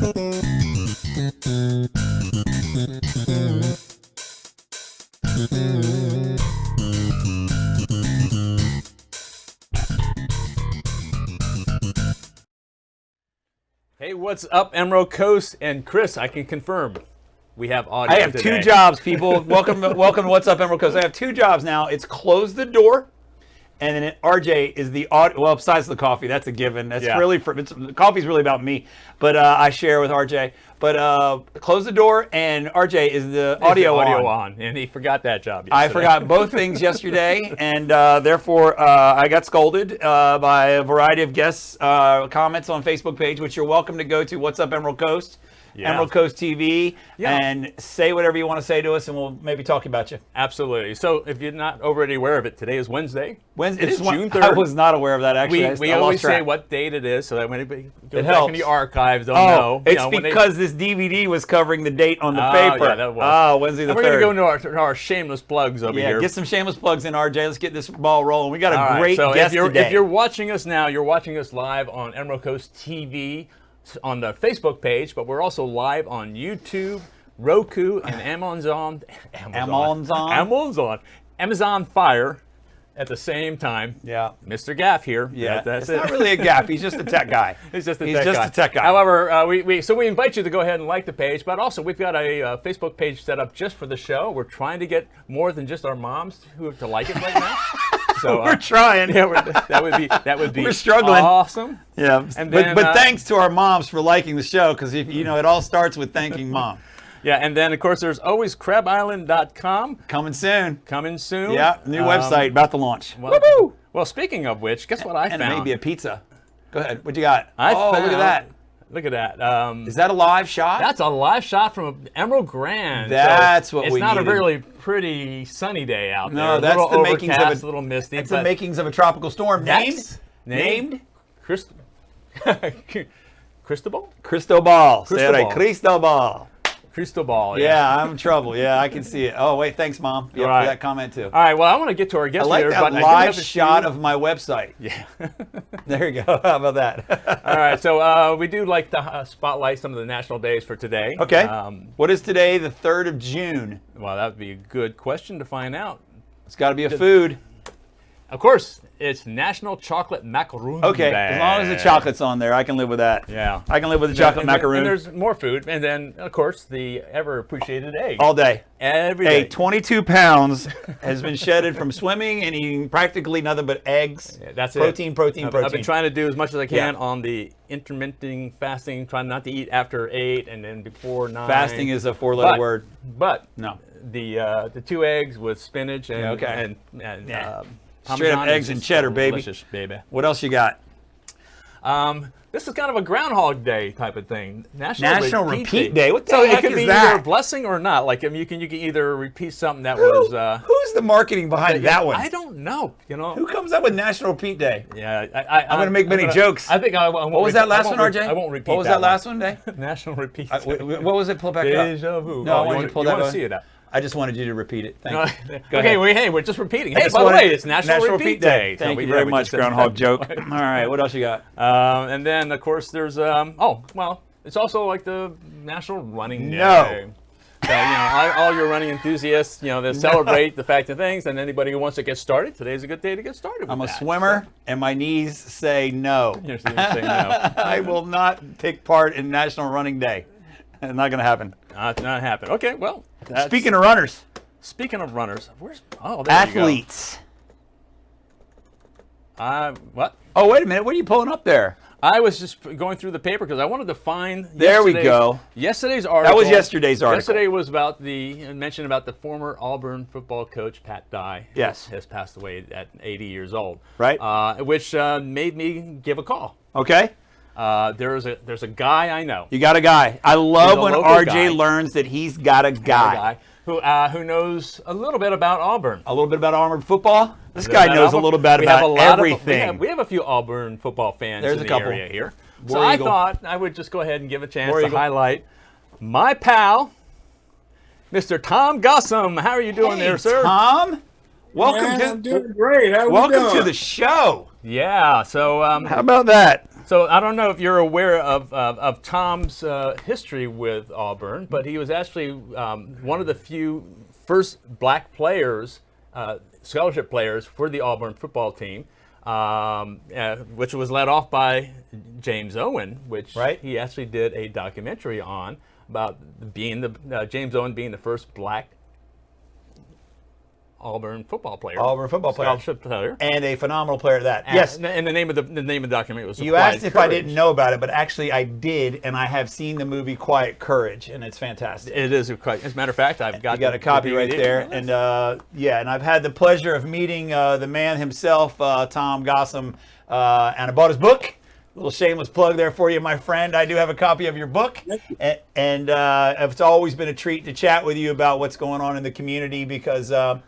Hey, what's up, Emerald Coast? And Chris, I can confirm we have audio I have today. 2 jobs, people. Welcome to What's Up, Emerald Coast. I have 2 jobs now. It's close the door, and then RJ is the audio. Well, besides the coffee, that's a given. That's really the coffee's really about me, but I share with RJ. But close the door, and RJ is the audio on, and he forgot that job yesterday. I forgot both things yesterday, and therefore I got scolded by a variety of guests' comments on Facebook page, which you're welcome to go to What's Up Emerald Coast. Yeah. Emerald Coast TV, and say whatever you want to say to us, and we'll maybe talk about you. Absolutely. So if you're not already aware of it, today is Wednesday. Wednesday. It is June 3rd. I was not aware of that, actually. We always say what date it is, so that when anybody goes back helps. in the archives, they'll know. It's because this DVD was covering the date on the paper. Yeah, that was. Oh, Wednesday the 3rd. We're going to go into our shameless plugs over here. Yeah, get some shameless plugs in, RJ. Let's get this ball rolling. We got a great guest today. If you're watching us now, you're watching us live on Emerald Coast TV, on the Facebook page, but we're also live on YouTube, Roku, and Amazon Fire at the same time. Yeah. Mr. Gaff here. Yeah, that's it's not really a Gaff. He's just a tech guy. He's just a tech guy. However, we invite you to go ahead and like the page, but also we've got a Facebook page set up just for the show. We're trying to get more than just our moms to like it right now. So we're trying. Yeah, that would be we're struggling. Awesome. Yeah, and then, but thanks to our moms for liking the show, because it all starts with thanking mom. Yeah, and then of course there's always crabisland.com. Coming soon. Yeah, new website about to launch. Well, speaking of which, guess what I found? And maybe a pizza. Go ahead. What you got? Look at that. Look at that. Is that a live shot? That's a live shot from Emerald Grand. That's what we needed. It's not a really pretty sunny day out there. No, that's the makings of a little misty. It's the makings of a tropical storm. Named? Cristobal? Cristobal. Say it right. Cristobal. Cristobal. Yeah, I'm in trouble. Yeah, I can see it. Oh, wait, thanks, Mom. Yeah, for that comment, too. All right, well, I want to get to our guest leader. I like that live shot of my website. Yeah. There you go. How about that? All right, so we do like to spotlight some of the national days for today. Okay. What is today, the 3rd of June? Well, that would be a good question to find out. It's got to be a food. Of course, it's National Chocolate Macaroon Okay, Day. As long as the chocolate's on there, I can live with that. Yeah. I can live with the chocolate macaroon. And there's more food. And then, of course, the ever-appreciated egg. All day. Every day. 22 pounds has been shedded from swimming and eating practically nothing but eggs. Yeah, that's protein. I've been trying to do as much as I can on the intermittent fasting, trying not to eat after 8 and then before 9. Fasting is a 4-letter word. But no. The 2 eggs with spinach and straight up eggs and cheddar, baby. Delicious, baby. What else you got? This is kind of a Groundhog Day type of thing. National Repeat Day. What the heck is that? So it can be either a blessing or not. Like, I mean, you can either repeat something that was. Who's the marketing behind that one? I don't know. Who comes up with National Repeat Day? Yeah, I'm going to make many jokes. I think I won't. What was that last one, RJ? I won't repeat. What was that last one, Day? National Repeat. What was it? Pull back up. Deja vu. No, I want you to pull that up. You want to see it up. I just wanted you to repeat it. Thank you. Okay, we're just repeating. Hey, by the way, it's National Repeat Day. Thank you very much, Groundhog joke. All right, what else you got? And then, of course, there's, it's also like the National Running Day. So, all your running enthusiasts, they celebrate the fact of things, and anybody who wants to get started, today's a good day to get started with I'm a swimmer, and my knees say no. You're saying no. I will not take part in National Running Day. It's not going to happen. Not happen. Okay, well. Speaking of runners. There athletes. You go. What? Oh, wait a minute. What are you pulling up there? I was just going through the paper because I wanted to find. There we go. Yesterday's article. That was yesterday's article. Yesterday was about mention about the former Auburn football coach Pat Dye. Yes. Has passed away at 80 years old. Right. Which made me give a call. Okay. There's a guy I know. You got a guy. I love when RJ learns that he's got a guy. Who knows a little bit about Auburn. A little bit about Auburn football? This guy knows a little bit about everything. We have a few Auburn football fans in the area here. So I thought I would just go ahead and give a chance to highlight my pal, Mr. Thom Gossam. How are you doing there, sir? Tom? Welcome I'm doing great. How welcome to the show. Yeah, so how about that? So I don't know if you're aware of Thom's history with Auburn, but he was actually one of the few first black players, scholarship players for the Auburn football team, which was led off by James Owen, which he actually did a documentary on about being the James Owen being the first black Auburn football player. Scholarship player. And a phenomenal player at that. Yes. And the name of the documentary was You asked if I didn't know about it, but actually I did, and I have seen the movie Quiet Courage, and it's fantastic. It is. As a matter of fact, I've got a copy right there. And and I've had the pleasure of meeting the man himself, Thom Gossam, and I bought his book. Little shameless plug there for you, my friend. I do have a copy of your book, and it's always been a treat to chat with you about what's going on in the community because I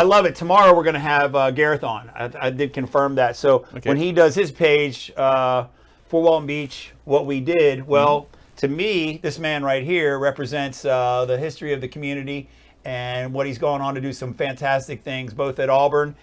love it. Tomorrow we're going to have Gareth on. I did confirm that. So when he does his page for Walton Beach, what we did, to me, this man right here represents the history of the community and what he's going on to do some fantastic things, both at Auburn.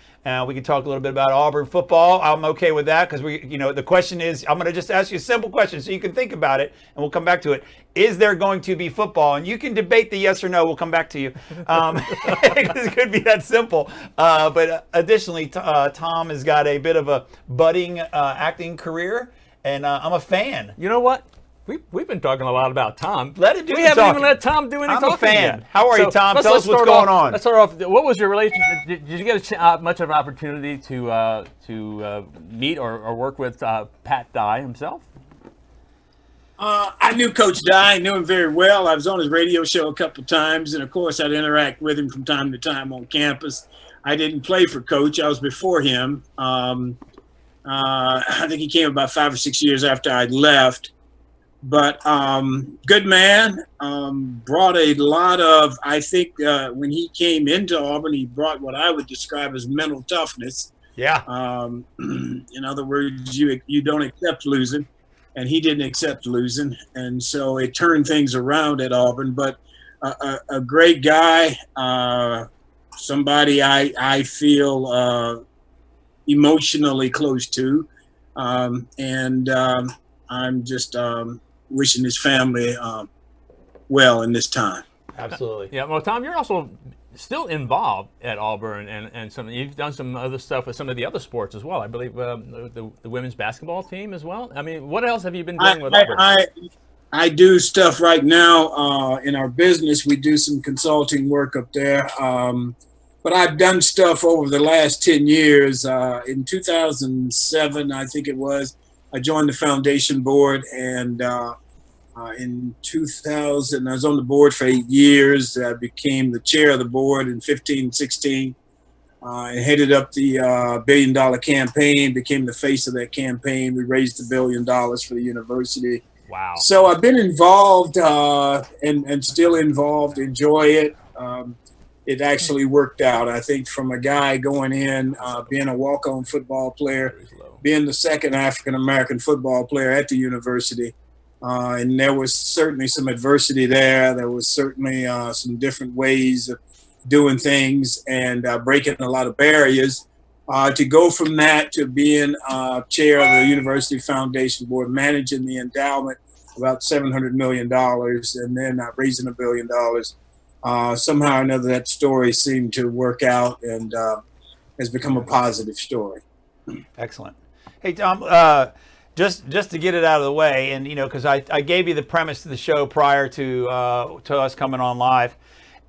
We can talk a little bit about Auburn football. I'm okay with that because the question is, I'm going to just ask you a simple question so you can think about it, and we'll come back to it. Is there going to be football? And you can debate the yes or no. We'll come back to you. It could be that simple. But additionally, Thom has got a bit of a budding acting career, and I'm a fan. You know what? We've been talking a lot about Thom. Let it do We haven't even let Thom do any talking I'm a fan. yet. How are you, Thom? Tell us what's going on. Let's start off. What was your relationship? Did you get much of an opportunity to meet or work with Pat Dye himself? I knew Coach Dye. I knew him very well. I was on his radio show a couple times, and of course, I'd interact with him from time to time on campus. I didn't play for Coach. I was before him. I think he came about 5 or 6 years after I'd left. But good man, brought a lot of, I think when he came into Auburn, he brought what I would describe as mental toughness. Yeah. In other words, you don't accept losing, and he didn't accept losing. And so it turned things around at Auburn. But a great guy, somebody I feel emotionally close to. And I'm just wishing his family well in this time. Absolutely. Yeah. Well, Thom, you're also still involved at Auburn, and you've done some other stuff with some of the other sports as well. I believe the women's basketball team as well. I mean, what else have you been doing with Auburn? I do stuff right now in our business. We do some consulting work up there. But I've done stuff over the last 10 years. In 2007, I think it was, I joined the foundation board, and in 2000, I was on the board for 8 years. I became the chair of the board in 15, 16. I headed up the $1 billion campaign, became the face of that campaign. We raised $1 billion for the university. Wow. So I've been involved and still involved, enjoy it. It actually worked out. I think from a guy going in, being a walk-on football player, being the second African-American football player at the university. And there was certainly some adversity there. There was certainly some different ways of doing things and breaking a lot of barriers. To go from that to being chair of the University Foundation Board, managing the endowment, about $700 million, and then raising $1 billion. Somehow or another, that story seemed to work out and has become a positive story. Excellent. Hey, Thom, just to get it out of the way, and because I gave you the premise to the show prior to us coming on live,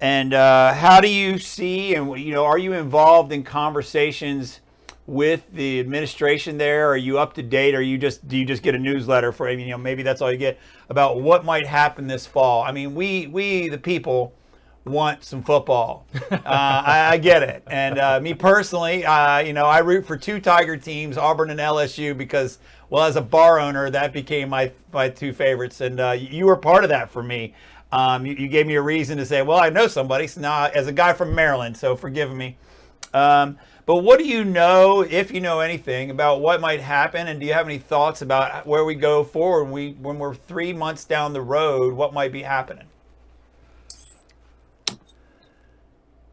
and how do you see, and are you involved in conversations with the administration there? Are you up to date? Or do you just get a newsletter for maybe that's all you get about what might happen this fall? I mean, we the people want some football. I get it. And me personally, I root for two Tiger teams, Auburn and LSU, because, well, as a bar owner, that became my two favorites. And you were part of that for me. You gave me a reason to say, well, I know somebody. So now, as a guy from Maryland, so forgive me. But what do you know, if you know anything, about what might happen? And do you have any thoughts about where we go forward when we're 3 months down the road, what might be happening?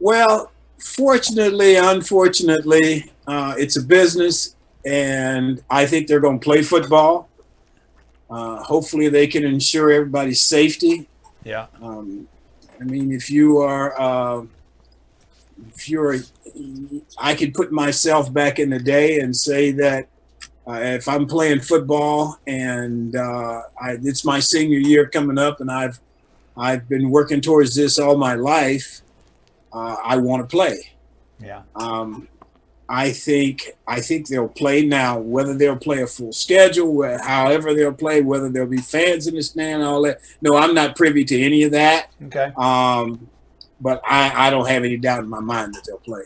Well, fortunately, unfortunately, it's a business. and I think they're going to play football. Hopefully they can ensure everybody's safety. Yeah. I mean, if you're, I could put myself back in the day and say that if I'm playing football and it's my senior year coming up, and I've been working towards this all my life, I want to play. Yeah. I think they'll play now. Whether they'll play a full schedule, however they'll play, whether there'll be fans in the stand, all that. No, I'm not privy to any of that. Okay. But I don't have any doubt in my mind that they'll play.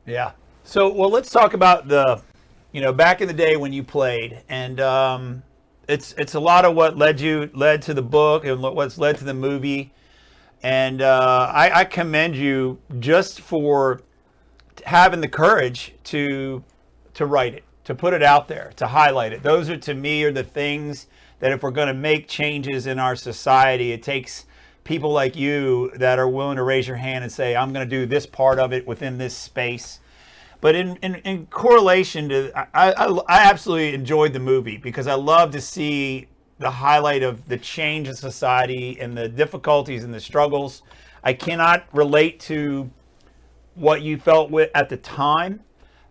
Yeah. So, well, let's talk about back in the day when you played, and it's a lot of what led to the book and what's led to the movie, and I commend you just for having the courage to write it, to put it out there, to highlight it. Those are, to me, are the things that if we're going to make changes in our society, it takes people like you that are willing to raise your hand and say, I'm going to do this part of it within this space. But in correlation to, I absolutely enjoyed the movie because I love to see the highlight of the change in society and the difficulties and the struggles. I cannot relate to what you felt with at the time.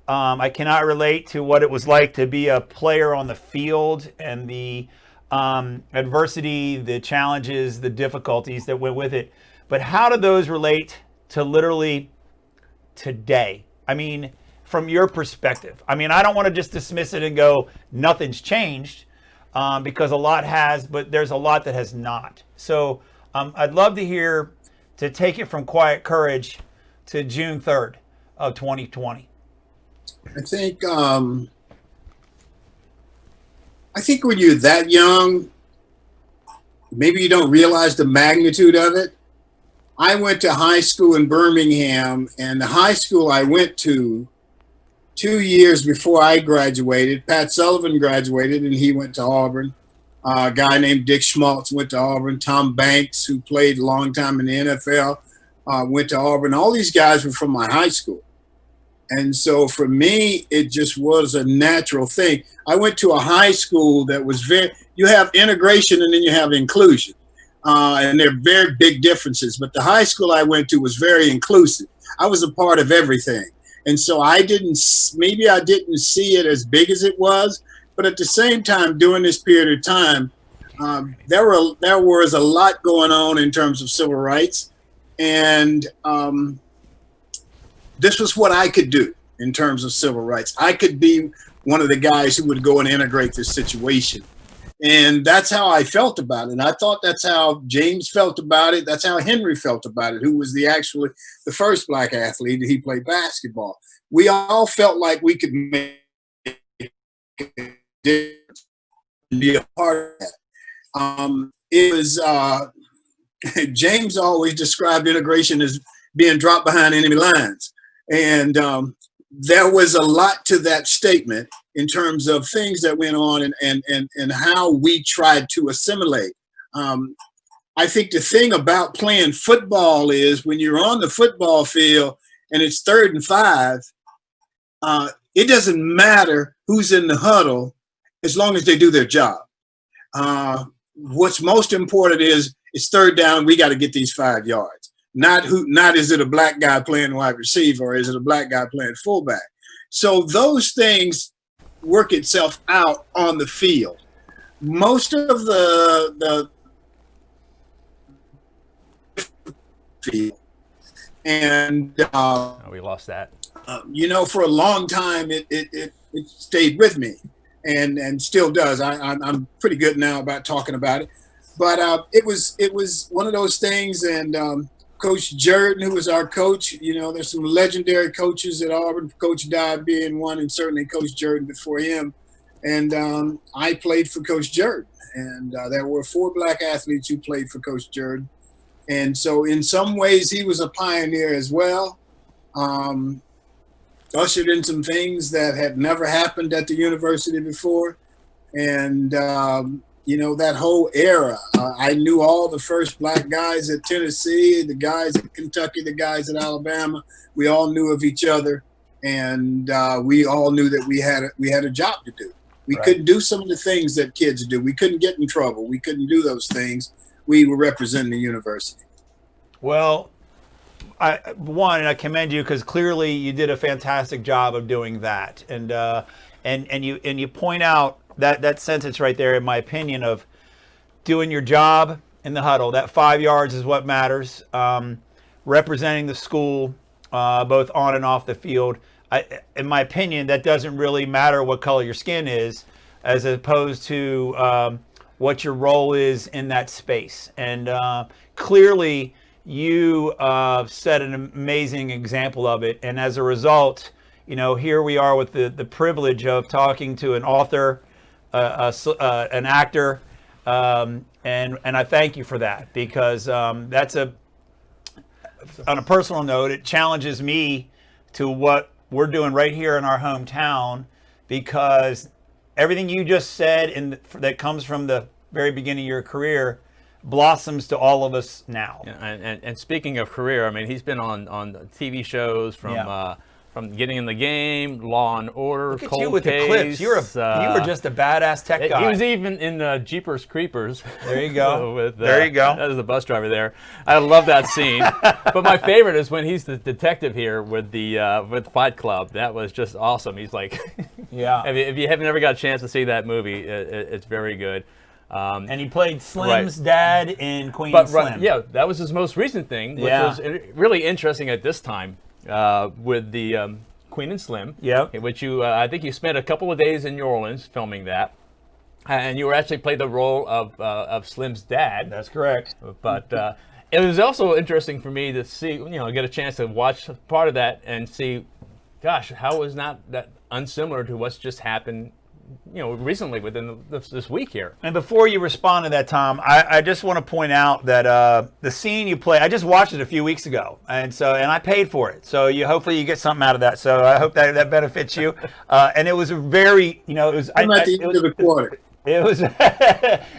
I cannot relate to what it was like to be a player on the field and the adversity, the challenges, the difficulties that went with it. But how do those relate to literally today? I mean, from your perspective. I mean, I don't want to just dismiss it and go, nothing's changed, because a lot has, but there's a lot that has not. So I'd love to hear, to take it from quiet courage to June 3rd of 2020. I think when you're that young, maybe you don't realize the magnitude of it. I went to high school in Birmingham, and the high school I went to 2 years before I graduated, Pat Sullivan graduated, and he went to Auburn. A guy named Dick Schmaltz went to Auburn. Tom Banks, who played a long time in the NFL, went to Auburn. All these guys were from my high school. And so for me, it just was a natural thing. I went to a high school that was you have integration and then you have inclusion. And they're very big differences. But the high school I went to was very inclusive. I was a part of everything. And so I didn't see it as big as it was. But at the same time, during this period of time, there was a lot going on in terms of civil rights. And this was what I could do in terms of civil rights. I could be one of the guys who would go and integrate this situation. And that's how I felt about it. And I thought that's how James felt about it. That's how Henry felt about it, who was the first black athlete. He played basketball. We all felt like we could make a difference and be a part of that. It was James always described integration as being dropped behind enemy lines. And there was a lot to that statement in terms of things that went on and how we tried to assimilate. I think the thing about playing football is when you're on the football field and it's 3rd and 5, it doesn't matter who's in the huddle as long as they do their job. What's most important is it's 3rd down, we got to get these 5 yards. Not is it a black guy playing wide receiver or is it a black guy playing fullback? So those things work itself out on the field. Most of the field, and we lost that. For a long time it stayed with me, and still does. I'm pretty good now about talking about it, but it was one of those things. And Coach Jordan, who was our coach, there's some legendary coaches at Auburn, Coach Dodd being one, and certainly Coach Jordan before him. And I played for Coach Jordan, and there were 4 black athletes who played for Coach Jordan. And so in some ways he was a pioneer as well. Ushered in some things that had never happened at the university before. And, that whole era, I knew all the first black guys at Tennessee, the guys at Kentucky, the guys at Alabama. We all knew of each other. and we all knew that we had a job to do. We couldn't do some of the things that kids do. We couldn't get in trouble. We couldn't do those things. We were representing the university. Well, I commend you because clearly you did a fantastic job of doing that, and you point out that sentence right there, in my opinion, of doing your job in the huddle. That 5 yards is what matters. Representing the school, both on and off the field. In my opinion, that doesn't really matter what color your skin is, as opposed to what your role is in that space. And clearly, you set an amazing example of it. And as a result, here we are with the privilege of talking to an author, an actor, and I thank you for that, because that's on a personal note, it challenges me to what we're doing right here in our hometown, because everything you just said that comes from the very beginning of your career blossoms to all of us now. Yeah, and speaking of career, I mean, he's been on TV shows from Getting in the Game, Law and Order, Look at Cold you with Case. the clips. You were just a badass tech guy. He was even in Jeepers Creepers. There you go. There you go. That was the bus driver there. I love that scene. But my favorite is when he's the detective here with Fight Club. That was just awesome. He's like, yeah. If you have never got a chance to see that movie, it's very good. And he played Slim's dad in Queen and Slim. Yeah, that was his most recent thing, which was really interesting at this time. With the Queen and Slim, which I think you spent a couple of days in New Orleans filming that, and you actually played the role of Slim's dad. That's correct. But it was also interesting for me to see, get a chance to watch part of that and see, gosh, how is not that unsimilar to what's just happened, recently within this week here. And before you respond to that, Tom, I just want to point out that the scene you play, I just watched it a few weeks ago, and I paid for it. So hopefully you get something out of that. So I hope that benefits you. And it was a very, it was. I'm at the end of the quarter. It was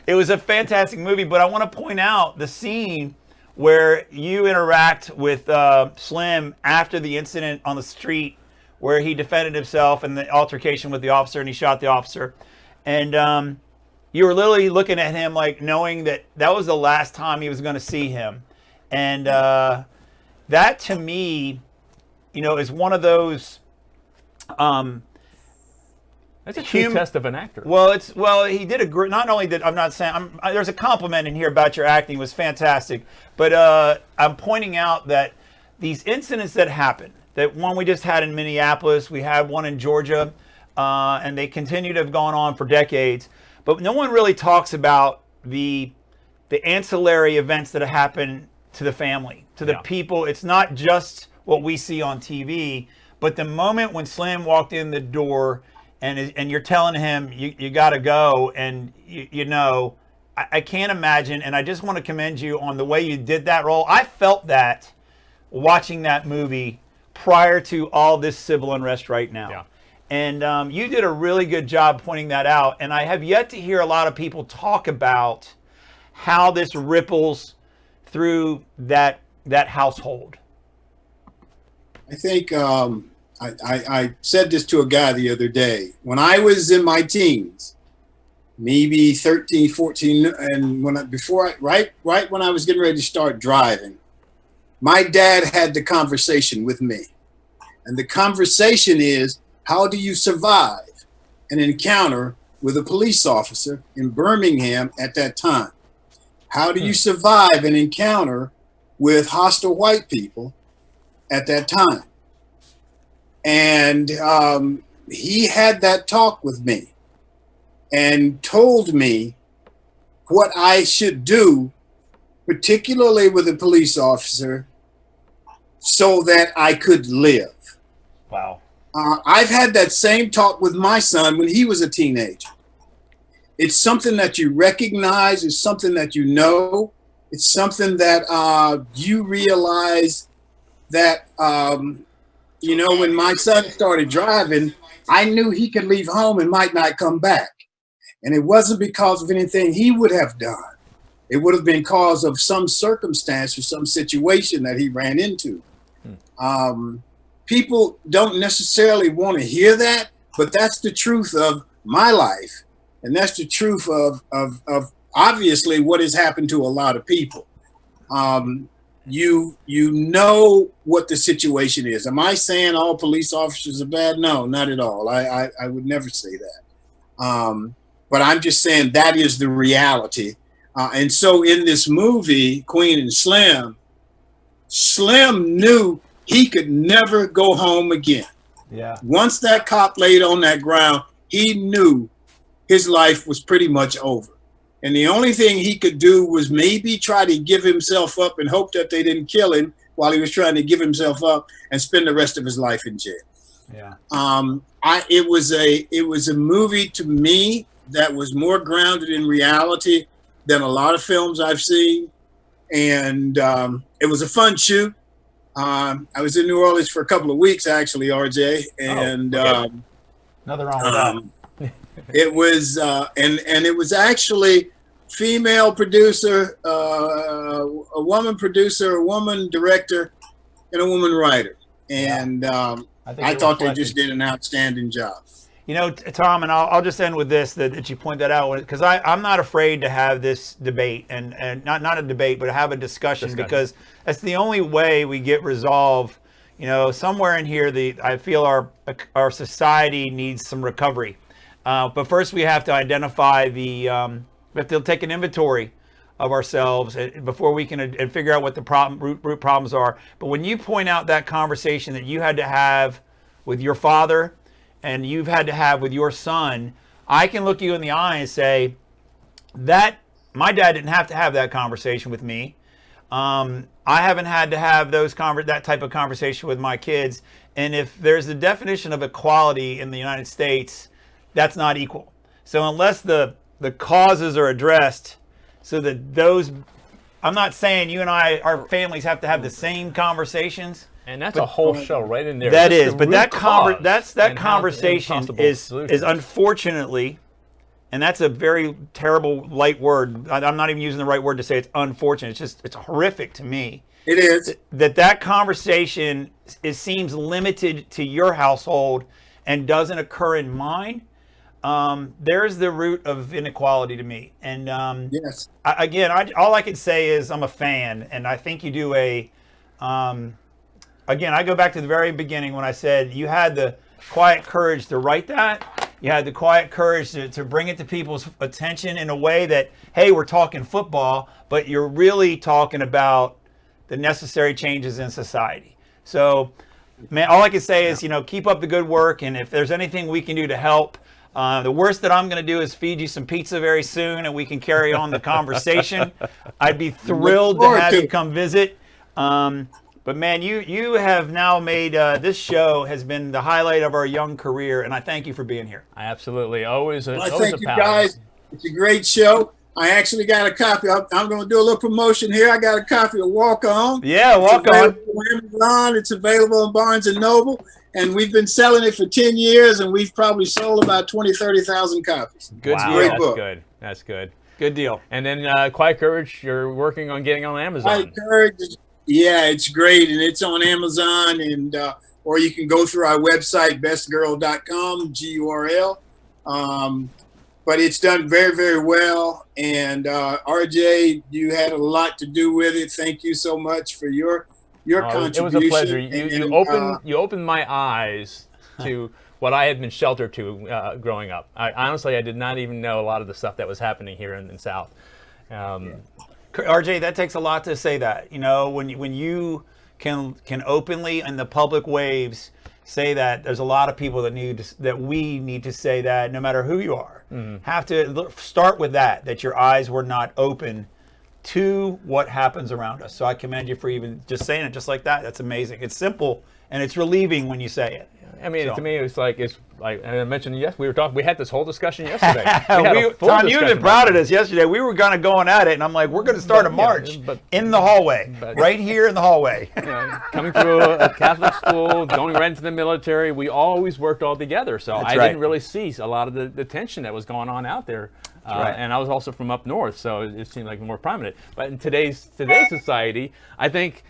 it was a fantastic movie. But I want to point out the scene where you interact with Slim after the incident on the street, where he defended himself in the altercation with the officer, and he shot the officer. And you were literally looking at him like knowing that was the last time he was going to see him. And that to me, is one of those... That's a true test of an actor. Well, he did a great... Not only did... I'm not saying... there's a compliment in here about your acting. It was fantastic. But I'm pointing out that these incidents that happen, that one we just had in Minneapolis, we had one in Georgia, and they continue to have gone on for decades. But no one really talks about the ancillary events that happen to the family, to the people. It's not just what we see on TV, but the moment when Slim walked in the door and you're telling him you got to go, and I can't imagine, and I just want to commend you on the way you did that role. I felt that watching that movie prior to all this civil unrest right now. Yeah. And you did a really good job pointing that out. And I have yet to hear a lot of people talk about how this ripples through that household. I think I said this to a guy the other day. When I was in my teens, maybe 13, 14, and right when I was getting ready to start driving, my dad had the conversation with me. And the conversation is, how do you survive an encounter with a police officer in Birmingham at that time? How do you survive an encounter with hostile white people at that time? And he had that talk with me and told me what I should do, particularly with a police officer, so that I could live. Wow. I've had that same talk with my son when he was a teenager. It's something that you recognize. It's something that you know. It's something that you realize that, when my son started driving, I knew he could leave home and might not come back. And it wasn't because of anything he would have done. It would have been because of some circumstance or some situation that he ran into. people don't necessarily want to hear that, but that's the truth of my life. And that's the truth of obviously what has happened to a lot of people. You know what the situation is. Am I saying all police officers are bad? No, not at all. I would never say that. But I'm just saying that is the reality. And so in this movie, Queen and Slim, Slim knew he could never go home again. Yeah. Once that cop laid on that ground, he knew his life was pretty much over. And the only thing he could do was maybe try to give himself up and hope that they didn't kill him while he was trying to give himself up and spend the rest of his life in jail. Yeah. It was a movie to me that was more grounded in reality than a lot of films I've seen. And it was a fun shoot. I was in New Orleans for a couple of weeks, actually, RJ. And nothing wrong with that. It was, and it was actually female producer, a woman producer, a woman director, and a woman writer. And I thought they just did an outstanding job. You know, Thom, and I'll just end with this, that you point that out, because I'm not afraid to have this debate, and not a debate, but have a discussion, because that's the only way we get resolve. You know, somewhere in here, I feel our society needs some recovery. But first we have to identify we have to take an inventory of ourselves before we can and figure out what the root problems are. But when you point out that conversation that you had to have with your father and you've had to have with your son, I can look you in the eye and say that my dad didn't have to have that conversation with me. I haven't had to have that type of conversation with my kids. And if there's a definition of equality in the United States, that's not equal. So unless the causes are addressed, so that I'm not saying you and our families have to have the same conversations. And that's a whole show right in there. That is, but that conversation is unfortunately, and that's a very terrible light word. I'm not even using the right word to say it's unfortunate. It's horrific to me. It is. That conversation seems limited to your household and doesn't occur in mine. There's the root of inequality to me. And yes. All I can say is I'm a fan, and I think you do again, I go back to the very beginning when I said you had the quiet courage to write that. You had the quiet courage to bring it to people's attention in a way that, hey, we're talking football, but you're really talking about the necessary changes in society. So, man, all I can say is, keep up the good work, and if there's anything we can do to help, the worst that I'm going to do is feed you some pizza very soon, and we can carry on the conversation. I'd be thrilled to have you come visit. But man, you have now made this show has been the highlight of our young career, and I thank you for being here. Absolutely, always a thank you guys. It's a great show. I actually got a copy. I'm going to do a little promotion here. I got a copy of Walk On. Yeah, Walk On. Amazon. It's available on Barnes & Noble, and we've been selling it for 10 years, and we've probably sold about 30,000 copies. Good deal. Great That's book. good. That's good. Good deal. And then Quiet Courage, you're working on getting on Amazon. Quiet Courage, yeah, it's great, and it's on Amazon, and or you can go through our website, bestgirl.com, GURL. But it's done very, very well. And RJ, you had a lot to do with it. Thank you so much for your contribution. It was a pleasure. You opened my eyes to what I had been sheltered to growing up. Honestly, I did not even know a lot of the stuff that was happening here in the South. RJ, that takes a lot to say that. When you can openly in the public waves say that, there's a lot of people that we need to say that, no matter who you are. Mm-hmm. Have to start with that your eyes were not open to what happens around us. So I commend you for even just saying it just like that. That's amazing. It's simple and it's relieving when you say it. I mean, to me, it's like and I mentioned, yes, we had this whole discussion yesterday. Thom, you were proud of this yesterday. We were kind of going at it, and I'm like, we're going to start a march in the hallway, right here in the hallway. Coming through a Catholic school, going right into the military, we always worked all together. So I didn't really see a lot of the tension that was going on out there. And I was also from up north, so it seemed like more prominent. But in today's society, I think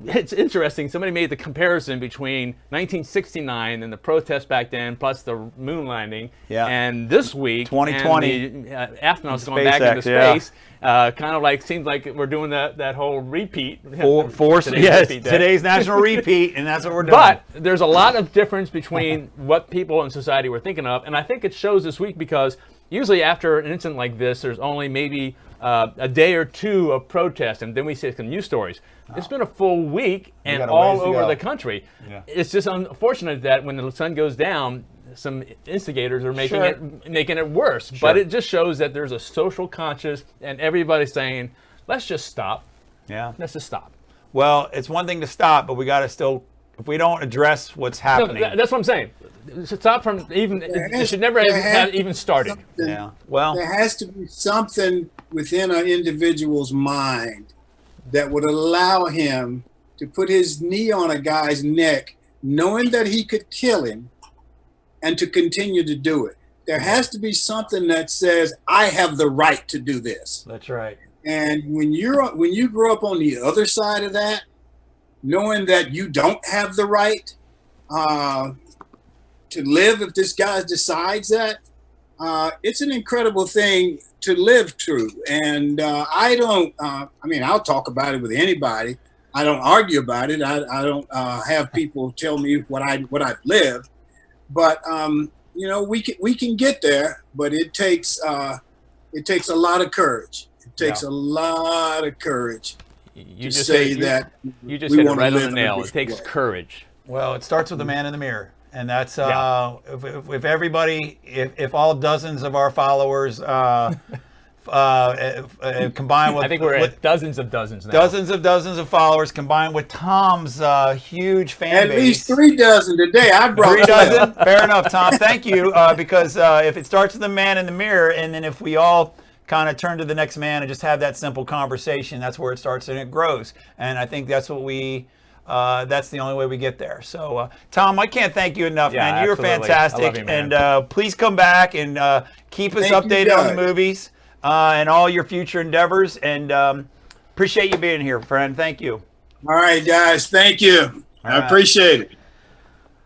it's interesting. Somebody made the comparison between 1969 and the protest back then, plus the moon landing, and this week, 2020, and the astronauts going back into space. Kind of like seems like we're doing that whole repeat. Today's national repeat, and that's what we're doing. But there's a lot of difference between what people in society were thinking of, and I think it shows this week because usually after an incident like this, there's only maybe a day or two of protest, and then we see some news stories. It's been a full week and all over the country. Yeah. It's just unfortunate that when the sun goes down, some instigators are making it worse. Sure. But it just shows that there's a social conscience, and everybody's saying, "Let's just stop." Yeah, let's just stop. Well, it's one thing to stop, but we got to still. If we don't address what's happening, that's what I'm saying. Stop from even. It should never have even started. Yeah. Well, there has to be something within an individual's mind that would allow him to put his knee on a guy's neck, knowing that he could kill him, and to continue to do it. There has to be something that says, I have the right to do this. That's right. And when you grow up on the other side of that, knowing that you don't have the right to live if this guy decides that, it's an incredible thing to live through. And I'll talk about it with anybody. I don't argue about it. I don't have people tell me what I've lived. But we can get there, but it takes a lot of courage. It takes a lot of courage you just hit it right on the nail. It takes courage. Well, it starts with the man in the mirror, and that's if everybody, if all dozens of our followers combined with, I think we're at dozens of now. Dozens of followers combined with Tom's huge fan base. At least 3 dozen today. I brought 3 dozen. Fair enough, Tom. Thank you. Because if it starts with the man in the mirror, and then if we all kind of turn to the next man and just have that simple conversation, that's where it starts and it grows. And I think that's what that's the only way we get there. So, Tom, I can't thank you enough, man. You're fantastic. I love you, man. And please come back and keep us updated on the movies. And all your future endeavors, and appreciate you being here, friend. Thank you. All right, guys. Thank you. I appreciate it.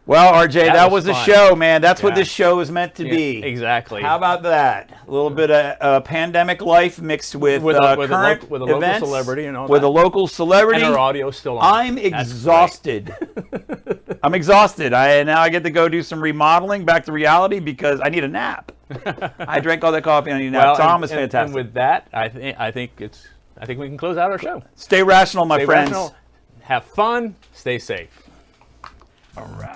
Well, RJ, that was the show, man. That's what this show is meant to be. Exactly. How about that? A little bit of pandemic life mixed with a current with a events, local celebrity, and all with that. a local celebrity. And our audio's still on. I'm exhausted. I'm exhausted. Now I get to go do some remodeling back to reality because I need a nap. I drank all that coffee and I need a nap. Tom is fantastic. And with that, I think we can close out our show. Stay rational, my friends. Rational, have fun. Stay safe. All right.